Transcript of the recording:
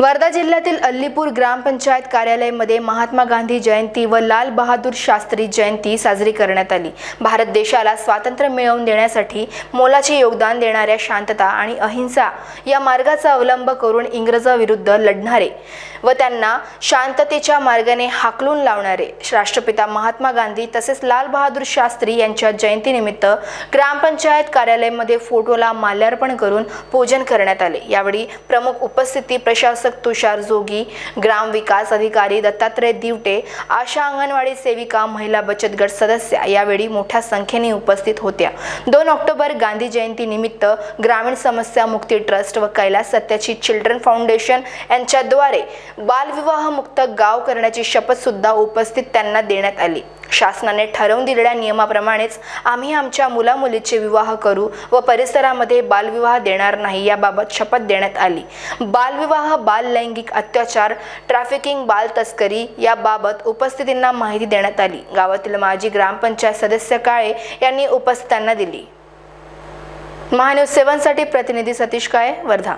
वर्धा जिल्ह्यातील अल्लीपूर ग्रामपंचायत कार्यालयामध्ये महात्मा गांधी जयंती व लाल बहादूर शास्त्री जयंती साजरी करण्यात आली। भारत देशाला स्वातंत्र्य मिळवून देण्यासाठी मोलाचे योगदान देणाऱ्या शांतता आणि अहिंसा या मार्गाचा अवलंब करून इंग्रजांविरुद्ध लढणारे व त्यांना शांततेच्या मार्गाने हाकलून लावणारे राष्ट्रपिता महात्मा गांधी तसेच लाल बहादूर शास्त्री यांच्या जयंतीनिमित्त ग्रामपंचायत कार्यालयामध्ये फोटोला माल्यार्पण करून पूजन करण्यात आले। यावेळी प्रमुख उपस्थिती प्रशासक तुषार जोगी, ग्राम विकास अधिकारी दत्तात्रय दिवटे, आशा अंगणवाडी सेविका, महिला बचत गट सदस्य यावेळी मोठ्या संख्येने उपस्थित होत्या। 2 ऑक्टोबर गांधी जयंती निमित्त ग्रामीण समस्या मुक्ती ट्रस्ट व कैलास सत्याची चिल्ड्रन फाउंडेशन यांच्याद्वारे बालविवाह मुक्त गाव करण्याची शपथ सुद्धा उपस्थित त्यांना देण्यात आली। शासनाने ठरवून दिलेल्या नियमाप्रमाणेच आम्ही आमच्या मुलामुलीचे विवाह करू व परिसरामध्ये बालविवाह देणार नाही याबाबत शपथ देण्यात आली। बालविवाह, बाल लैंगिक अत्याचार, ट्रॅफिकिंग, बाल तस्करी याबाबत उपस्थितांना माहिती देण्यात आली। गावातील माजी ग्रामपंचायत सदस्य काळे यांनी उपस्थितांना दिली। महान्यूज 7 साठी प्रतिनिधी सतीश काळे, वर्धा।